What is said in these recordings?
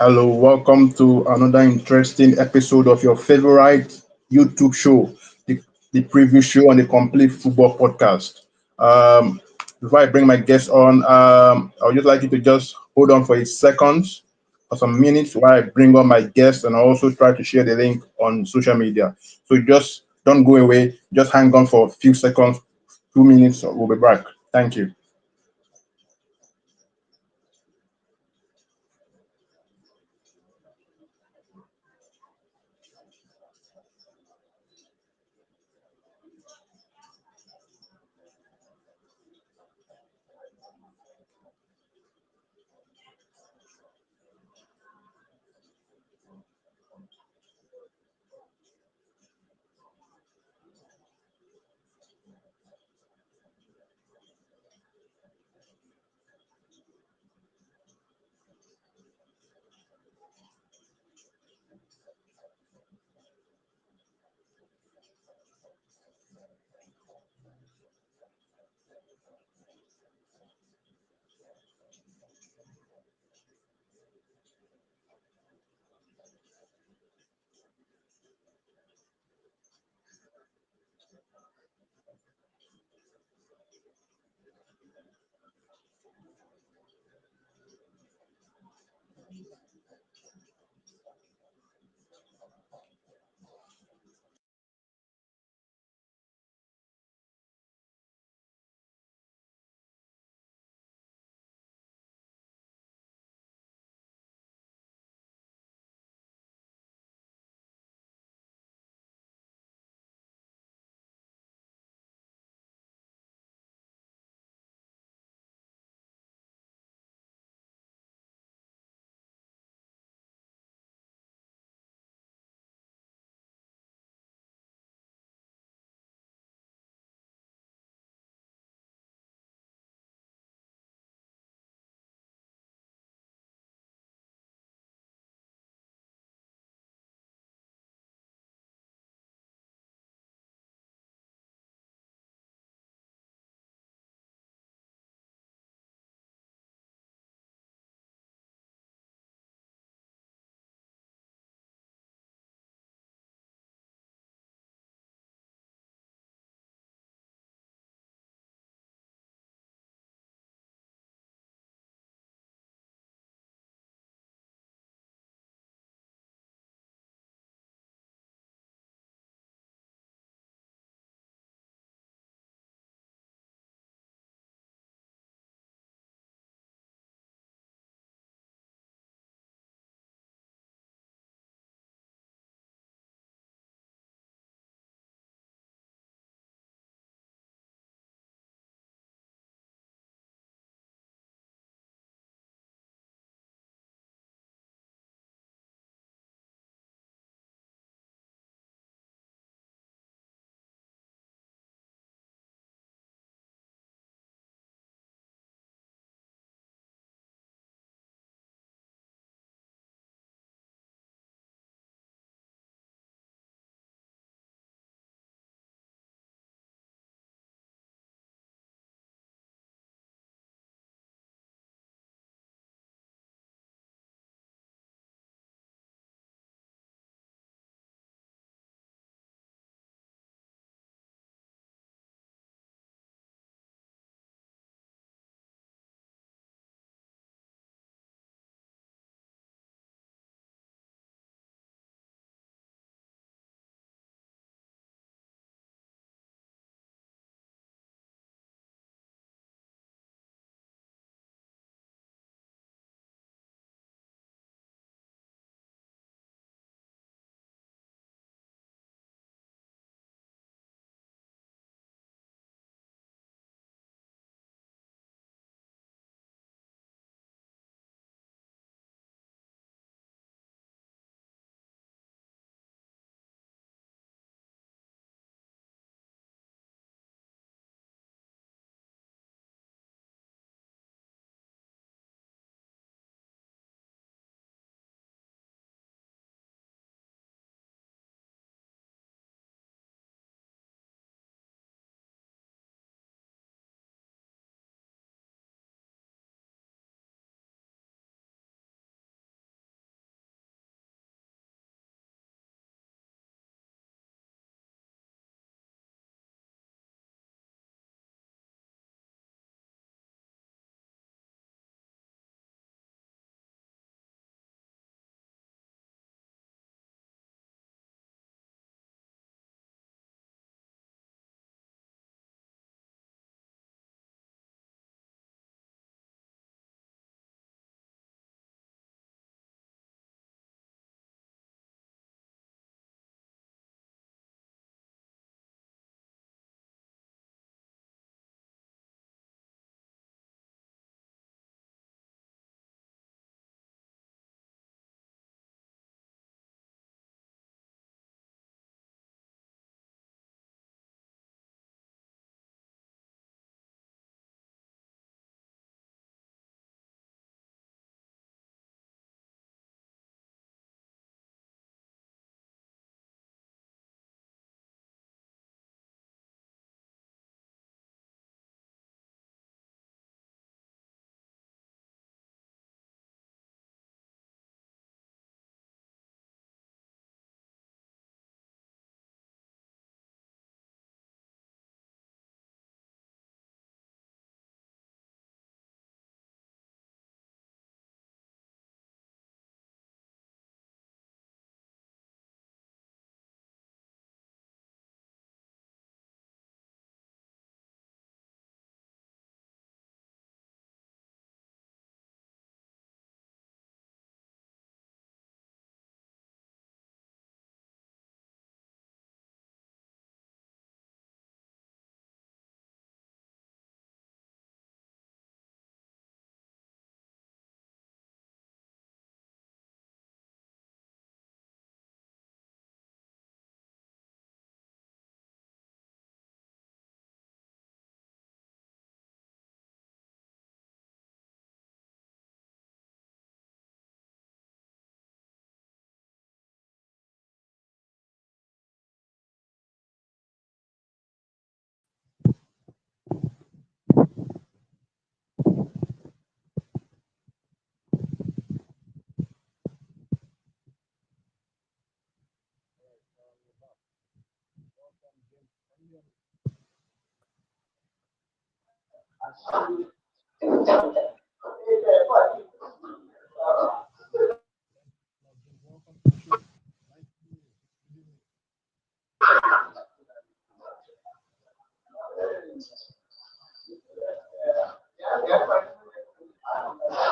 Hello, welcome to another interesting episode of your favorite YouTube show, the, the preview show on the Complete Football Podcast. Um, Before I bring my guest on, I would just like you to just hold on for a second or some minutes while I bring on my guest and I also try to share the link on social media. So just don't go away, just hang on for a few seconds, 2 minutes, we'll be back. Thank you.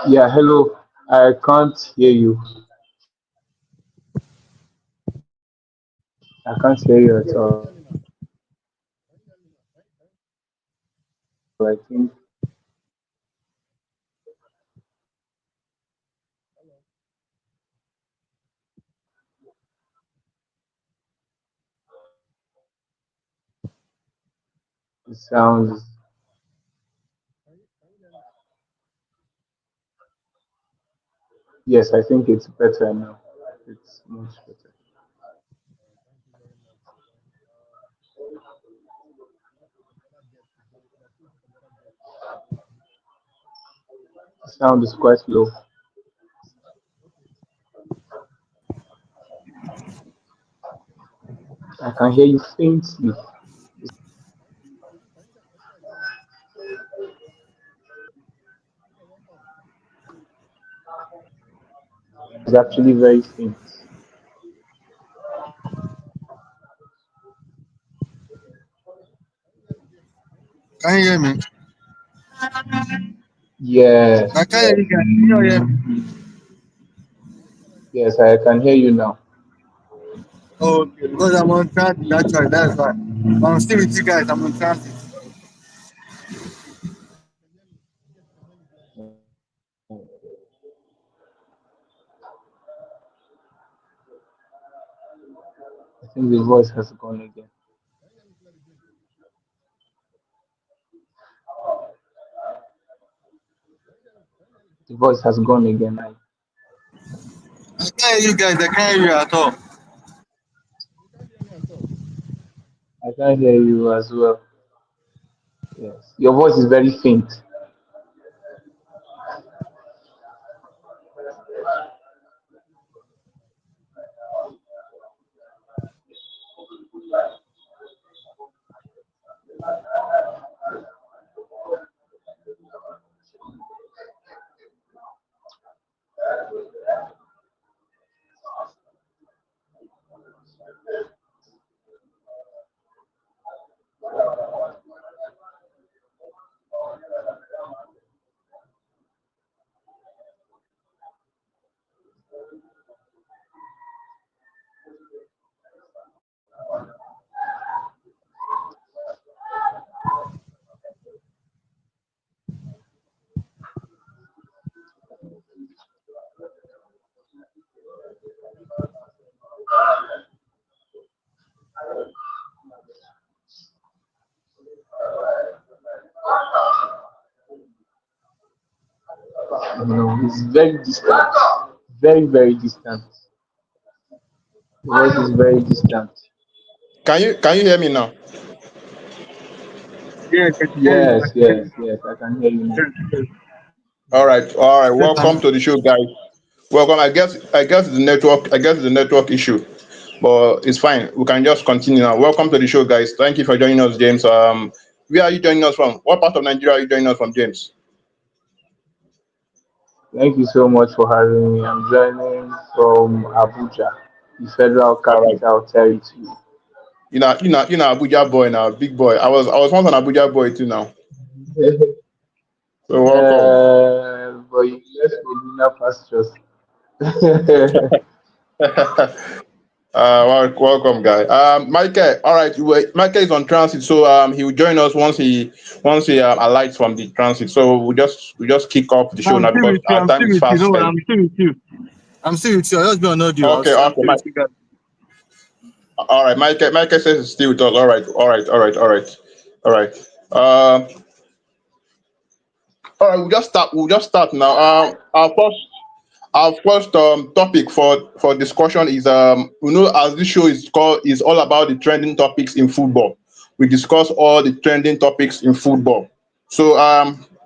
Yeah, hello. I can't hear you. I can't hear you at all. I think it sounds. Yes, I think it's better now. It's much better. The sound is quite low. I can hear you faintly. It's actually very faint. Can you hear me? I Yes, can't hear yes, you guys. Can you hear me? yes, I can hear you now. Oh, okay, because I'm on transit, actually, that's why. I'm still with you guys, I'm on transit. I think the voice has gone again. The voice has gone again. I can't hear you guys, I can't hear you at all. I can hear you as well. Yes, your voice is very faint. No, it's very distant. Very, very distant. The voice is very distant. Can you hear me now? Yes, I can hear you. I Yes, can hear yes, you. yes. I can hear you now. Yes, yes. All right, all right. Yes, Welcome to the show, guys. Welcome. I guess it's the network. I guess it's the network issue, but it's fine. We can just continue now. Welcome to the show, guys. Thank you for joining us, James. Where are you joining us from? What part of Nigeria are you joining us from, James? thank you so much for having me. I'm joining from Abuja, the federal All right. capital territory. You know, Abuja boy now, big boy. I was once an Abuja boy too now. So welcome. But you left for greener pastures. Welcome, guy. Michael. All right, Michael is on transit, so he will join us once he alights from the transit. So we just kick off the show I'm now still because with you. our I'm time still is with you. fast No, spent. I'm still with you. I'm still with you. I'll just be on audio. Okay, I'm okay, still with you guys. all right. Michael says he's still with us. All right, all right, all right, all right, all right. Uh, all right. We'll just start now. Our first topic for discussion is as this show is all about the trending topics in football. We discuss all the trending topics in football. So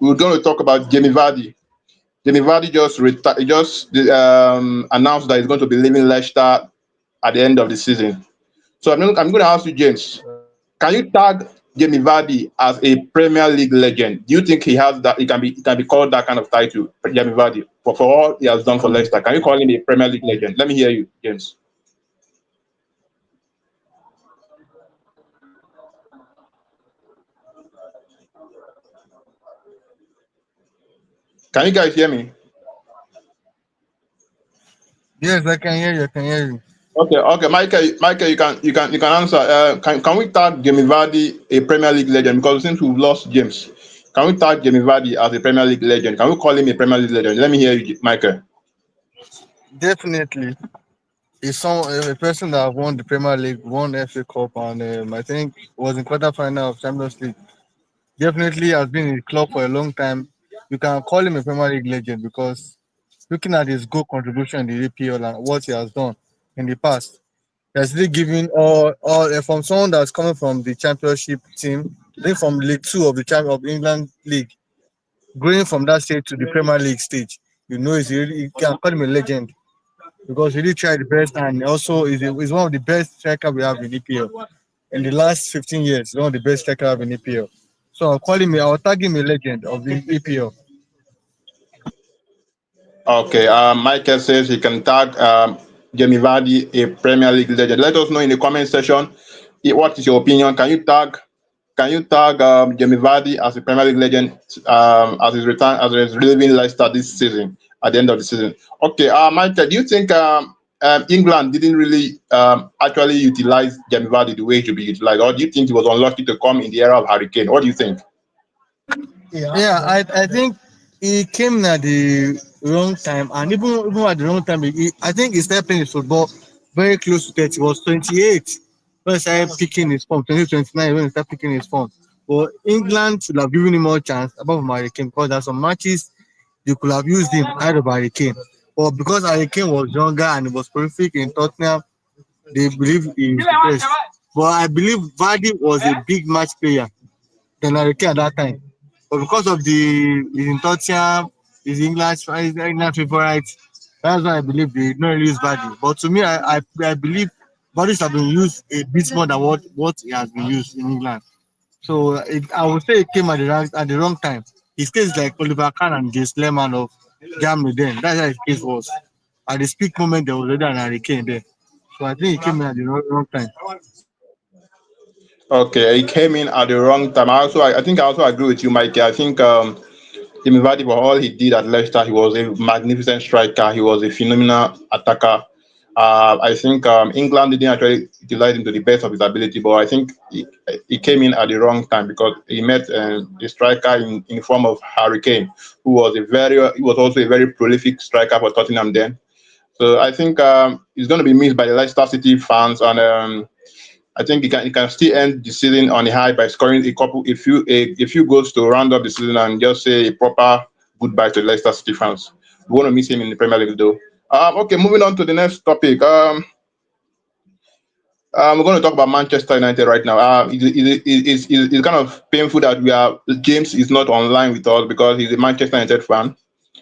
we're going to talk about Jamie Vardy. Jamie Vardy just announced that he's going to be leaving Leicester at the end of the season. So I'm going to ask you, James, can you tag Jamie Vardy as a Premier League legend? Do you think he has that? He can be called that kind of title, Jamie Vardy, for all he has done for Leicester. Can you call him a Premier League legend? Let me hear you, James. Can you guys hear me? Yes, I can hear you. I can hear you. Okay, okay, Michael, you can answer. Can we tag Jamie Vardy a Premier League legend? Because since we've lost James, can we tag Jamie Vardy as a Premier League legend? Can we call him a Premier League legend? Let me hear you, Michael. Definitely. He's a person that won the Premier League, won FA Cup, and I think was in quarter final of Champions League. Definitely has been in the club for a long time. You can call him a Premier League legend because looking at his goal contribution in the EPL and what he has done in the past, he has really given all from someone that's coming from the Championship team, I think from League Two of the Champ of England League, going from that stage to the Premier League stage. He's really, you can call him a legend because he really tried the best and also is one of the best striker we have in EPL. In the last 15 years, one of the best striker we have in EPL. So I'll tag him a legend of the EPL. Okay, Michael says he can tag Jamie Vardy a Premier League legend. Let us know in the comment section what is your opinion. Can you tag Jamie Vardy as a Premier League legend as his return as he's leaving Leicester this season at the end of the season? Okay, Michael, do you think England didn't really actually utilize Jamie Vardy the way he should be utilized, or do you think he was unlucky to come in the era of Hurricane? What do you think? Yeah, I think he came at the wrong time, and even at the wrong time, I think he started playing his football very close to 30. He was 28 when he started picking his form, 2029 when he started picking his form. But England should have given him more chance above Harry Kane because there are some matches they could have used him ahead of Harry Kane. But because Harry Kane was younger and he was prolific in Tottenham, they believe he is the best. But I believe Vardy was a big match player than Harry Kane at that time. But because of the his in Tottenham, his England favorite, that's why I believe they did not really use Vardy. But to me, I believe Vardy should have been used a bit more than what he has been used in England. So I would say it came at the wrong time. His case is like Oliver Kahn and James Lehman of Germany then. That's how his case was. At the peak moment, there was already an hurricane there. So I think he came in at the wrong time. Okay, he came in at the wrong time. I think I also agree with you, Mikey. I think Jamie Vardy, for all he did at Leicester, he was a magnificent striker. He was a phenomenal attacker. I think England didn't actually utilize him to the best of his ability, but I think he came in at the wrong time because he met a striker in form of Harry Kane, he was also a very prolific striker for Tottenham then. So I think he's going to be missed by the Leicester City fans, and I think he can still end the season on a high by scoring a few goals to round up the season and just say a proper goodbye to Leicester City fans. We want to miss him in the Premier League though. Okay, moving on to the next topic. We're going to talk about Manchester United right now. It's kind of painful that James is not online with us because he's a Manchester United fan.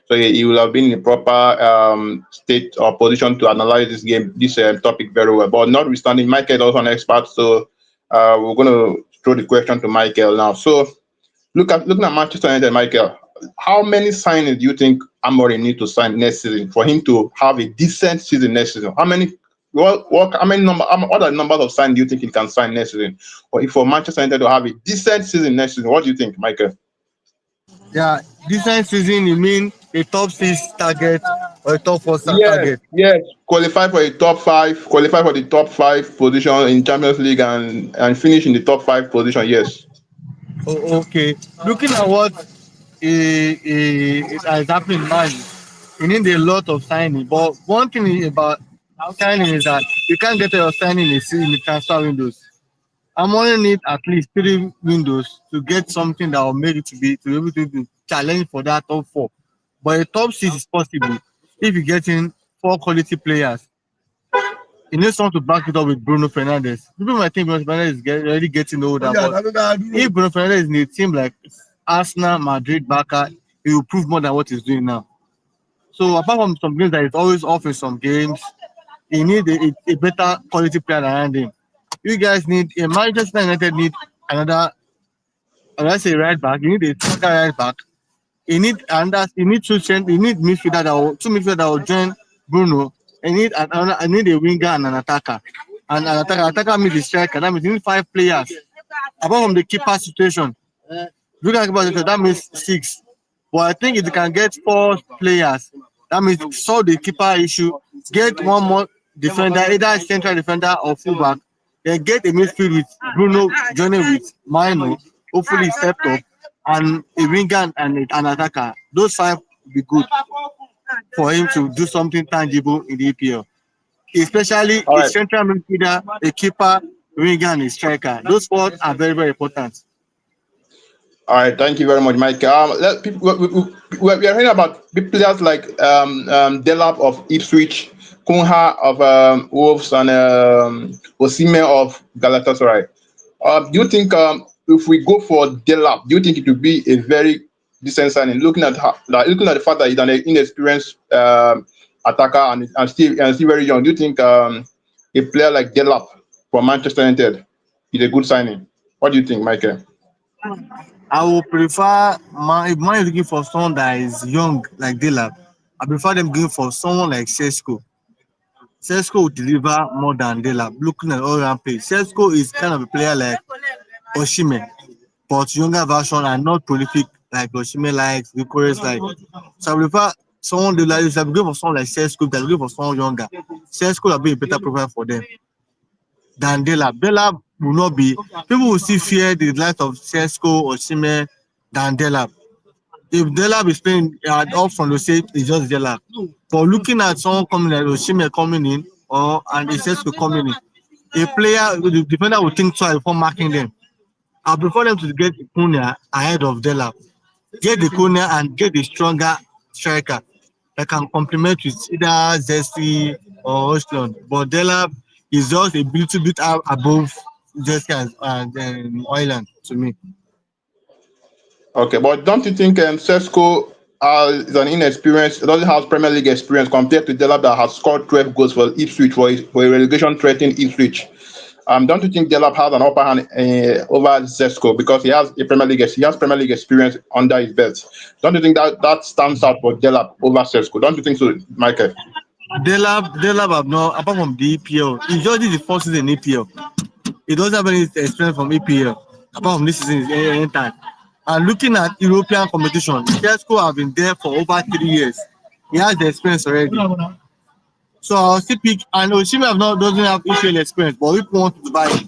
So he will have been in a proper state or position to analyze this topic very well. But notwithstanding, Michael is also an expert, so we're going to throw the question to Michael now. So looking at Manchester United, Michael, how many signings do you think Amorim need to sign next season for him to have a decent season next season? What are the numbers of signings do you think he can sign next season? Or if for Manchester United to have a decent season next season, what do you think, Michael? Yeah, this next season you mean a top six target or a top four Yes, target? yes. Qualify for the top five position in Champions League and finish in the top five position. Yes. Oh, okay. Looking at what it has happened now, you need a lot of signing. But one thing about signing is that you can't get your signing in the transfer windows. I'm only need at least 3 windows to get something that will make it to be able to challenge for that top four. But a top six is possible if you get in four quality players. You need someone to back it up with Bruno Fernandes. People might think Bruno Fernandes is already getting older, but if Bruno Fernandes is in a team like Arsenal, Madrid, Barca, he will prove more than what he's doing now. So apart from some games that he's always off in some games, he need a better quality player around him. You guys need a Manchester United need another let's say right back. You need a striker right back. You need two strength. You need two midfielder that will join Bruno. I need a winger and an attacker. And an attacker means the striker. That means you need five players. Apart from the keeper situation, look at keeper situation. That means six. But I think if you can get four players, that means solve the keeper issue. Get one more defender, either a central defender or fullback. Then get a midfield with Bruno joining with Mino. Hopefully step up and a winger and an attacker. Those five will be good for him to do something tangible in the EPL. Especially All a right. central midfielder, a keeper, winger, and a striker. Those four are very, very important. All right, thank you very much, Mike. Let people, we are hearing about big players like Delap of Ipswich, Kunha of Wolves, and Osimhen of Galatasaray. Do you think if we go for Delap, do you think it would be a very decent signing? Looking at the fact that he's an inexperienced attacker and still very young, do you think a player like Delap from Manchester United is a good signing? What do you think, Michael? I would prefer if man is looking for someone that is young like Dylan. I prefer them going for someone like Sesko. Sesko will deliver more than Dylan. Looking at all round play, Sesko is kind of a player like Oshime, but younger version and not prolific like Oshime likes, Victorious like. So I prefer someone they like. If I'm going for someone like Sesko, they're looking for someone younger. Sesko will be a better profile for them than Delap. Delap will not be. People will still fear the likes of Sesko or Shime than Delap. If Delap is playing up from the state, it's just Delap. But looking at someone coming like Oshime coming in or and Sesko coming in, a player, the defender will think twice before marking them. I prefer them to get Cunha ahead of Delap. Get the Cunha and get the stronger striker that can complement with either Zesty or Oshlon. But Delap is just a little bit above Zesty and Oiland to me. Okay, but don't you think Sesko is an inexperienced, doesn't have Premier League experience compared to Delap that has scored 12 goals for Ipswich for a relegation threatening Ipswich? Don't you think Delap has an upper hand over Sesko because he has Premier League experience under his belt? Don't you think that stands out for Delap over Sesko? Don't you think so, Michael? Delap have no, apart from the EPL, he just did the first season in EPL. He doesn't have any experience from EPL apart from this season any time. And looking at European competition, Sesko have been there for over 3 years. He has the experience already. So I'll still pick. I know Osimhen doesn't have EPL experience, but we want to buy it.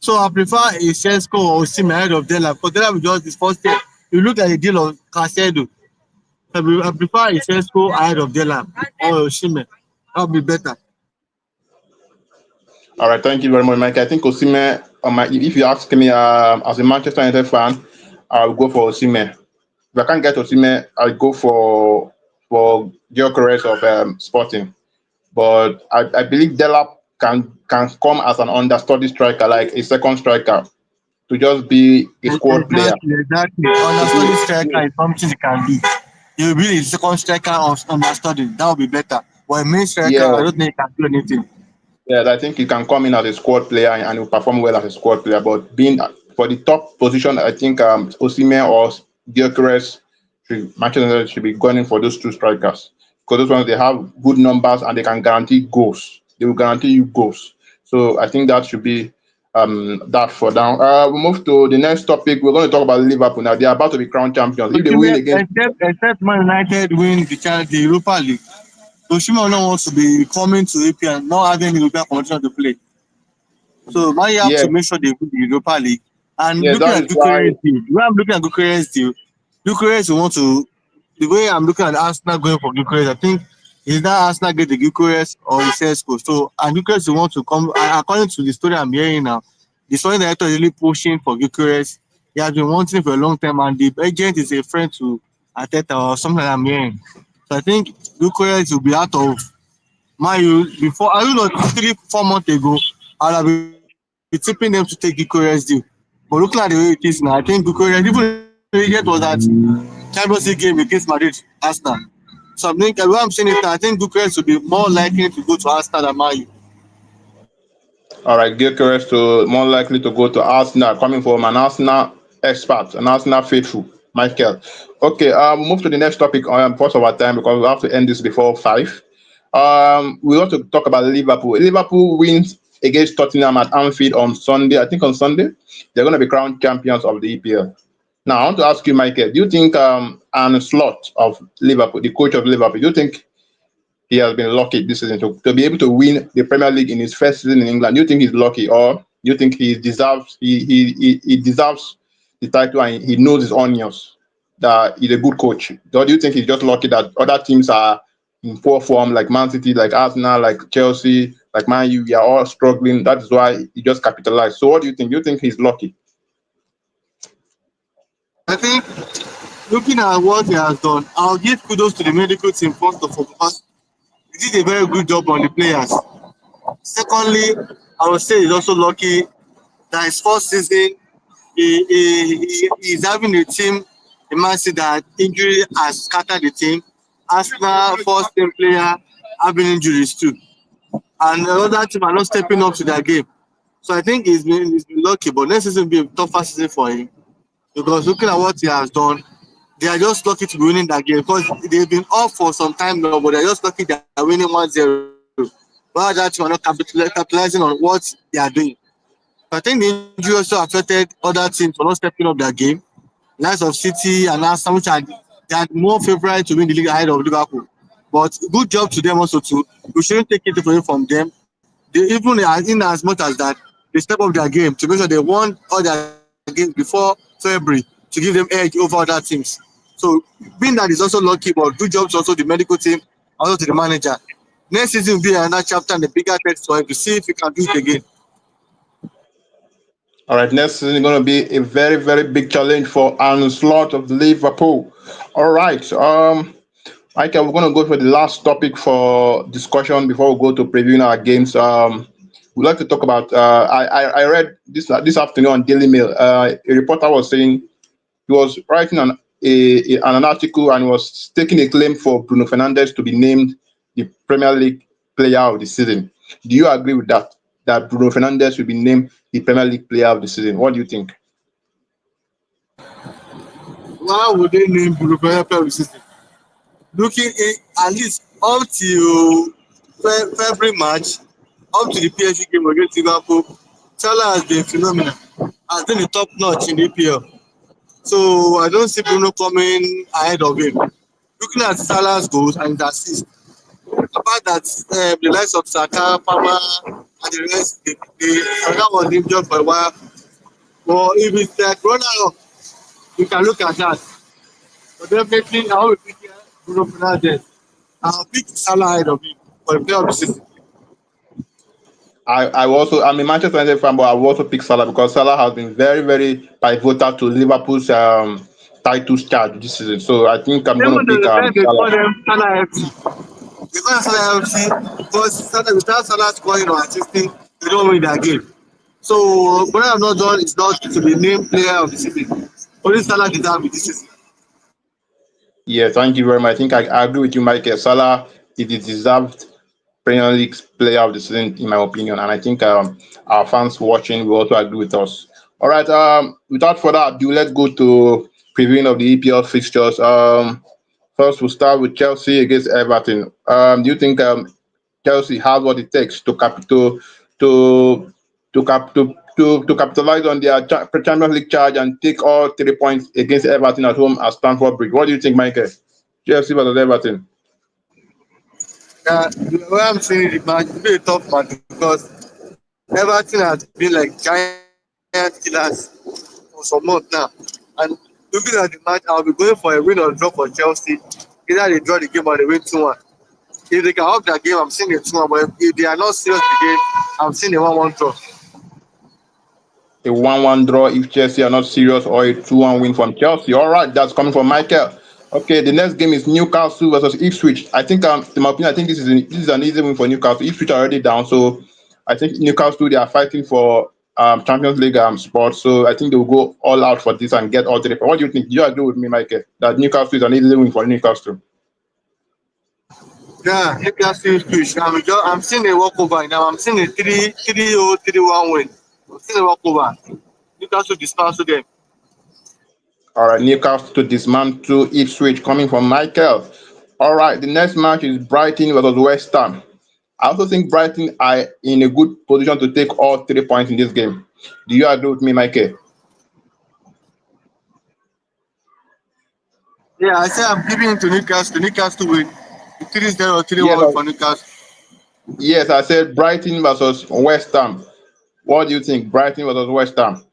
So I prefer a Sesko or Osimhen ahead of Delap because Delap will just this first year. You look at the deal of Casedo. I prefer a Sesko ahead of Delap or Osimhen. That would be better. All right, thank you very much, Mike. I think Osimhen, if you ask me as a Manchester United fan, I'll go for Osimhen. If I can't get Osimhen, I'll go for Gyökeres of Sporting. But I believe Delap can come as an understudy striker, like a second striker, to just be a squad player. Exactly. Understudy striker is something you can do. You be a second striker of understudy. That would be better. But a main striker, Yeah, I don't think he can do anything. yeah, I think he can come in as a squad player and he'll perform well as a squad player. But being for the top position, I think Osimhen or Gyökeres Manchester United should be gunning for those two strikers because those ones they have good numbers and they can guarantee goals. They will guarantee you goals. So I think that should be that for now. We move to the next topic. We're going to talk about Liverpool now. They are about to be crowned champions. If they win against, Except Man United win the Europa League, Osimhen no wants to be coming to EPL and not having European competition to play. So Man U have yeah, to make sure they win the Europa League. And yeah, looking that at is why. Gyökeres deal, the way I'm looking at Gyökeres deal, Gyökeres will want to. The way I'm looking at Arsenal going for Gyökeres, I think is that Arsenal get the Gyökeres or the Sesko. So and Gyökeres will want to come. According to the story I'm hearing now, the story director is really pushing for Gyökeres. He has been wanting for a long time, and the agent is a friend to Ateta or something I'm hearing. So I think Gyökeres will be out of Man U before. I don't know 3-4 months ago. I would have been tipping them to take Gyökeres deal. But looking at the way it is now, I think Gyökeres even the agent was at Champions League game against Madrid, Arsenal. So I think the way I'm saying it, I think Gyökeres will be more likely to go to Arsenal than Man U. All right, Gyökeres to more likely to go to Arsenal, coming from an Arsenal expert and Arsenal faithful, Michael. Okay, move to the next topic because of our time because we have to end this before 5. We want to talk about Liverpool. Liverpool wins against Tottenham at Anfield on Sunday. I think on Sunday they're going to be crowned champions of the EPL. Now I want to ask you, Michael. Do you think Arne Slot of Liverpool, the coach of Liverpool, do you think he has been lucky this season to be able to win the Premier League in his first season in England? Do you think he's lucky, or do you think he deserves the title and he knows his onions? That he's a good coach. Or do you think he's just lucky that other teams are in poor form, like Man City, like Arsenal, like Chelsea, like Man U? We are all struggling. That is why he just capitalized. So, what do you think? Do you think he's lucky? I think looking at what he has done, I'll give kudos to the medical team first of all because he did a very good job on the players. Secondly, I would say he's also lucky that his first season he's having a team, a Man City that injury has scattered the team. Arsenal first team player having injuries too, and another team are not stepping up to their game. So I think he's been lucky, but next season will be a tougher season for him because looking at what he has done, they are just lucky to be winning that game because they've been off for some time now, but they're just lucky they are winning 1-0. While that team are not capitalizing on what they are doing. I think the injury also affected other teams for not stepping up their game. Likes of City and Arsenal, which are they are more favourite to win the league ahead of Liverpool. But good job to them also too. We shouldn't take it away from them. They even in as much as that they step up their game to make sure they won all their games before February to give them edge over other teams. So being that is also lucky, but good job to also the medical team, also to the manager. Next season will be another chapter and a bigger test for him to see if he can do it again. All right, next season is going to be a very, very big challenge for Arne Slot of Liverpool. All right, Michael, we're going to go for the last topic for discussion before we go to previewing our games. We'd like to talk about. I read this afternoon on Daily Mail. A reporter was saying he was writing an article and was taking a claim for Bruno Fernandes to be named the Premier League Player of the Season. Do you agree with that? That Bruno Fernandes will be named the Premier League Player of the Season. What do you think? Why would they name Bruno Fernandes system? Looking at least up to February March, up to the PSG game against Liverpool, Salah has been phenomenal. Has been the top notch in the EPL. So I don't see Bruno coming ahead of him. Looking at Salah's goals and his assists, apart that the likes of Saka, Palmer, and the rest, Saka was injured for a while. But if it's like Ronaldo, you can look at that. But definitely, I will pick Bruno Fernandes. I'll pick Salah ahead of him for the player of the season. I'm a Manchester United fan, but I will also pick Salah because Salah has been very, very pivotal to Liverpool's titles charge this season. So I think I'm going Even to though pick the time they call Salah. them Salah FC. They call them Salah FC because without Salah scoring or assisting, they don't win their game. So what I've not done is not to be named player of the season. Only Salah deserves it this season. Yeah, thank you very much. I think I agree with you, Michael. Salah is the deserved Premier League Player of the Season, in my opinion, and I think our fans watching will also agree with us. All right. Without further ado, let's go to previewing of the EPL fixtures. First, we'll start with Chelsea against Everton. Do you think Chelsea has what it takes to to to capitalize on their Champions League charge and take all 3 points against Everton at home at Stamford Bridge? What do you think, Michael? Chelsea versus Everton. The way I'm seeing the match, it's be a tough match because Everton has been like giant killers for some months now. And looking at the match, I'll be going for a win or draw for Chelsea. Either they draw the game or they win 2-1. If they can up that game, I'm seeing a 2-1. But if they are not serious with the game, I'm seeing a 1-1 draw. A 1-1 draw if Chelsea are not serious, or a 2-1 win from Chelsea. All right, that's coming from Michael. Okay, the next game is Newcastle versus Ipswich. I think, in my opinion, I think this is an easy win for Newcastle. Ipswich are already down, so I think Newcastle they are fighting for Champions League spot. So I think they will go all out for this and get all 3 points. What do you think? Do you agree with me, Michael, that Newcastle is an easy win for Newcastle? Yeah, Newcastle is huge. I'm seeing a walkover now. I'm seeing a 3-0, 3-1 win. I'm seeing a walkover. Newcastle dismantle them. All right, Newcastle to dismantle Ipswich coming from Michael. All right, the next match is Brighton versus West Ham. I also think Brighton are in a good position to take all 3 points in this game. Do you agree with me, Michael? Yeah, I say I'm giving it to Newcastle. Newcastle win. 3-0 or Yes, 3-1 for Newcastle. yes, I said Brighton versus West Ham. What do you think, Brighton versus West Ham?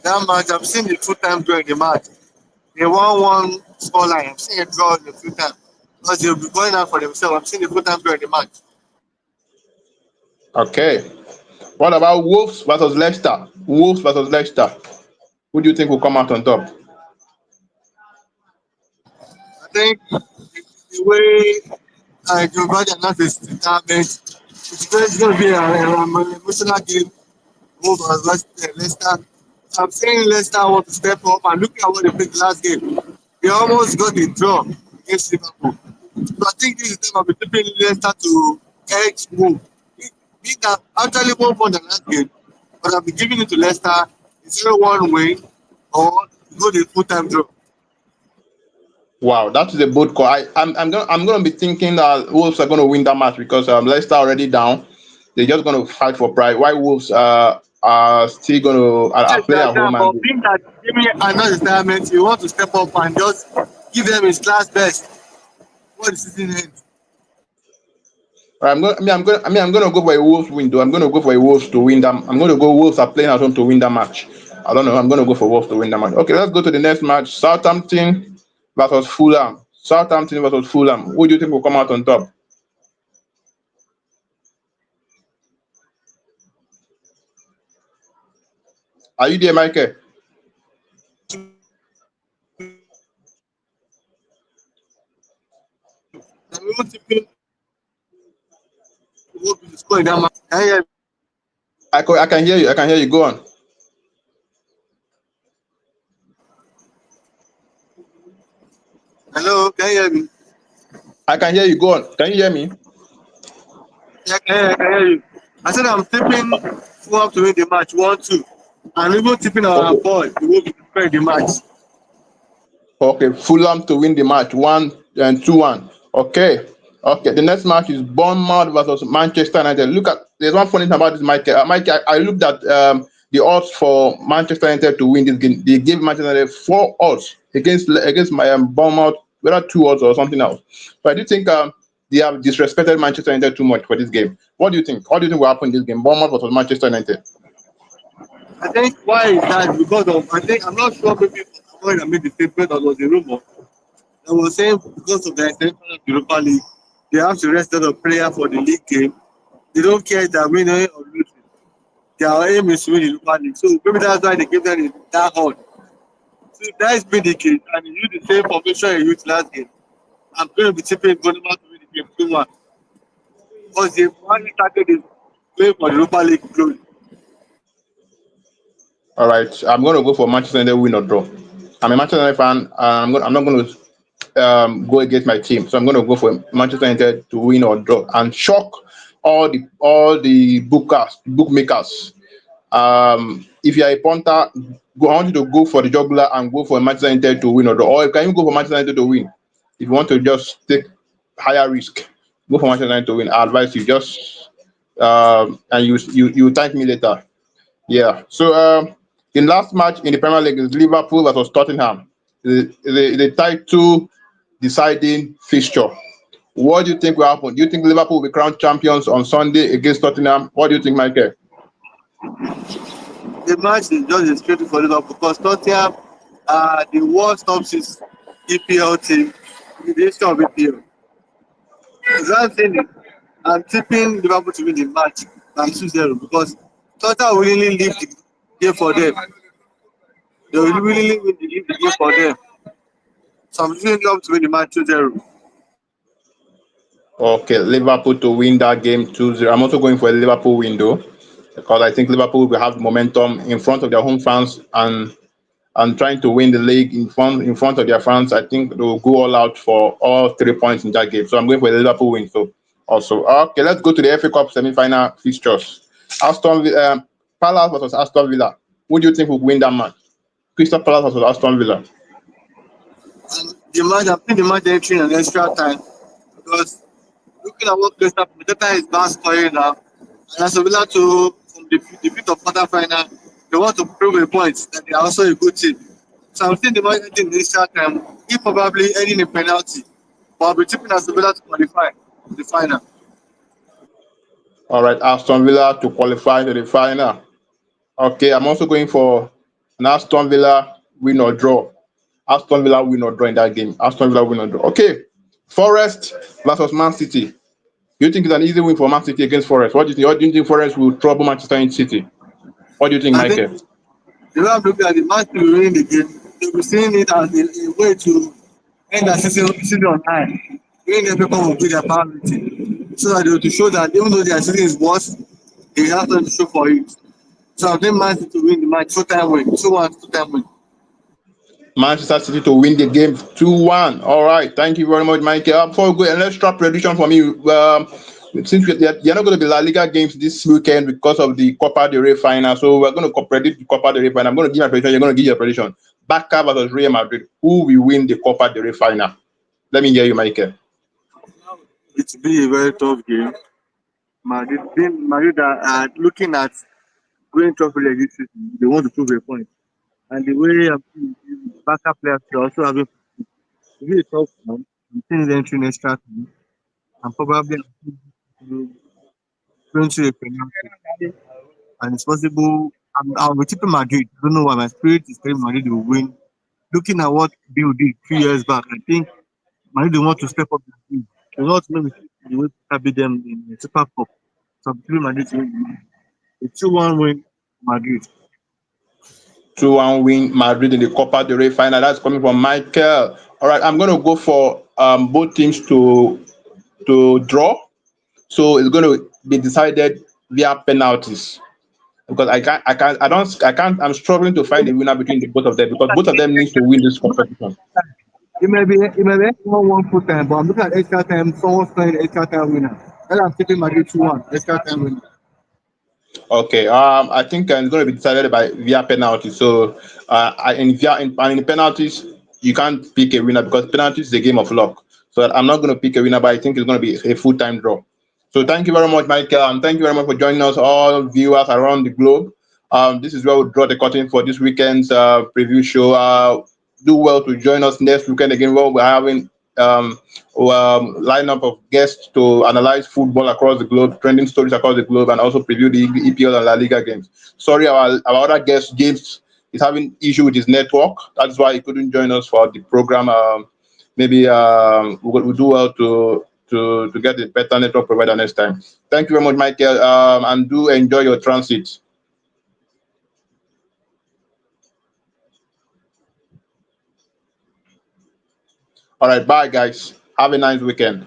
That match, I'm seeing the full time draw in the match. They won one scoreline. I'm seeing a draw in the full time. Because they'll be going out for themselves. I'm seeing the full time draw in the match. Okay. What about Wolves versus Leicester? Wolves versus Leicester. Who do you think will come out on top? I think the way Joe Biden announced his retirement, it's going to be an emotional game over Leicester. I'm saying Leicester want to step up and look at what they played the last game. They almost got the draw against Liverpool. So I think this is the time I'll be tipping Leicester to edge move. Beat that actually won for the last game, but I'll be giving it to Leicester 0-1 win or go the full time draw. Wow, that is a bold call. I'm gonna be thinking that Wolves are gonna win that match because Leicester already down. They're just gonna fight for pride. Why Wolves are still gonna are Yes, play at that, home and but being that Jimmy another retirement, you want to step up and just give them his class best before the season ends. I'm gonna go for a Wolves win though. I'm gonna go for a Wolves to win that. I'm gonna go Wolves are playing at home to win that match. I don't know. I'm gonna go for Wolves to win that match. Okay, let's go to the next match. Southampton versus Fulham. Southampton versus Fulham. Who do you think will come out on top? Are you there, Michael? I'm even tipping who will be the score in that match. Can you hear me? I can hear you. I can hear you. Go on. Hello, can you hear me? I can hear you. Go on. Can you hear me? Yeah, I can hear you. I said I'm tipping Fulham to win the match 1-2. I'm even tipping our Okay. boy who will be the score in the match. Okay. Fulham to win the match. 1 and 2-1. Okay. Okay. The next match is Bournemouth versus Manchester United. Look at there's one funny thing about this, Mike. Mike, I looked at the odds for Manchester United to win this game. They gave Manchester United 4 odds against my Bournemouth, whether 2 odds or something else. But I do think they have disrespected Manchester United too much for this game. What do you think? What do you think will happen in this game? Bournemouth versus Manchester United. I think why is that because of I think I'm not sure maybe when I made the statement or was a rumor. I was saying because of the extension of the Europa League, they have to rest the player for the league game. They don't care if they're winning or losing. Their aim is to win the Europa League. So maybe that's why they give them that hard. So if that is been the case and you use the same formation you used last game, I'm going to be tipping Bournemouth to win the game 2-1. Because they've already started this playing for the Europa League glory. All right, I'm going to go for Manchester United win or draw. I'm a Manchester United fan. I'm not going to go against my team, so I'm going to go for Manchester United to win or draw and shock all the bookmakers. If you're a punter, I want you to go for the jugular and go for Manchester United to win or draw, or you can even go for Manchester United to win. If you want to just take higher risk, go for Manchester United to win. I advise you just and you thank me later. Yeah. So the last match in the Premier League is Liverpool versus Tottenham. The title deciding fixture. What do you think will happen? Do you think Liverpool will be crowned champions on Sunday against Tottenham? What do you think, Michael? The match is just a straight for Liverpool because Tottenham are the worst top six EPL team in the history of EPL. So I'm saying it. I'm tipping Liverpool to win the match by 2-0 because Tottenham will really leave the game for them. They will really leave the game for them. So I'm tipping Liverpool to win the match 2-0. Okay, Liverpool to win that game 2-0. I'm also going for a Liverpool win though, because I think Liverpool will have momentum in front of their home fans and trying to win the league in front of their fans. I think they will go all out for all 3 points in that game. So I'm going for a Liverpool win. So also, okay, let's go to the FA Cup semi-final fixtures. Aston Villa. Palace versus Aston Villa. Who do you think will win that match? Crystal Palace versus Aston Villa. And the match, I think the match entering an extra time because looking at what Crystal Palace is now scoring now, and as a Villa to from the defeat of quarter final, they want to prove a point that they are also a good team. So I'm seeing the match ending in extra time, if probably ending a penalty. But I'll be tipping as a Villa to qualify for the final. All right, Aston Villa to qualify to the final. Okay, I'm also going for an Aston Villa win or draw. Aston Villa win or draw in that game. Aston Villa win or draw. Okay, Forest versus Man City. You think it's an easy win for Man City against Forest? What do you think? What do you think Forest will trouble Manchester City? What do you think, I think Michael? the way I'm looking at the match to win the game, they'll be seeing it as a way to end the season on high. Winning every people will be their priority. So that they will to show that even though their season is worse, they have something to show for it. So I think Man City to win the match, two time win, 2-1, two time win. Manchester City to win the game 2-1. All right. Thank you very much, Michael. Before we go, an extra prediction for me. Since you're not going to be La Liga games this weekend because of the Copa del Rey final, so we're going to predict the Copa del Rey final. I'm going to give my prediction. You're going to give your prediction. Barca versus Real Madrid. Who will win the Copa del Rey final? Let me hear you, Michael. It will be a very tough game. Madrid are looking at going trophy like this season. They want to prove a point. And the way I'm seeing the backup players are also having to be a tough one. I'm seeing them entering extra time. And probably going to a penalty. And it's possible. I'll be tipping Madrid. I don't know why my spirit is telling Madrid will win. Looking at what Bill did 3 years back, I think Madrid want to step up their team. They want to maybe the way to beat them in the Super Cup. So I'm tipping Madrid to win the match. A 2-1 win, Madrid. 2-1 win Madrid in the Copa del Rey final. That's coming from Michael. All right. I'm going to go for both teams to draw. So it's going to be decided via penalties. Because I'm struggling to find a winner between the both of them because both of them needs to win this competition. It may be 1 full time, but I'm looking at extra time. Someone's playing extra time winner. Then I'm tipping Madrid 2-1, extra time winner. Okay, I think it's going to be decided by via penalty. So, in penalties, you can't pick a winner because penalties is a game of luck. So I'm not going to pick a winner, but I think it's going to be a full time draw. So thank you very much, Michael, and thank you very much for joining us, all viewers around the globe. This is where we draw the curtain for this weekend's preview show. Do well to join us next weekend again, where we're having um, lineup of guests to analyze football across the globe, trending stories across the globe, and also preview the EPL and La Liga games. Sorry, our other guest James is having issue with his network. That's why he couldn't join us for the program. Maybe we'll do well to get a better network provider next time. Thank you very much, Michael, and do enjoy your transit. All right, bye, guys. Have a nice weekend.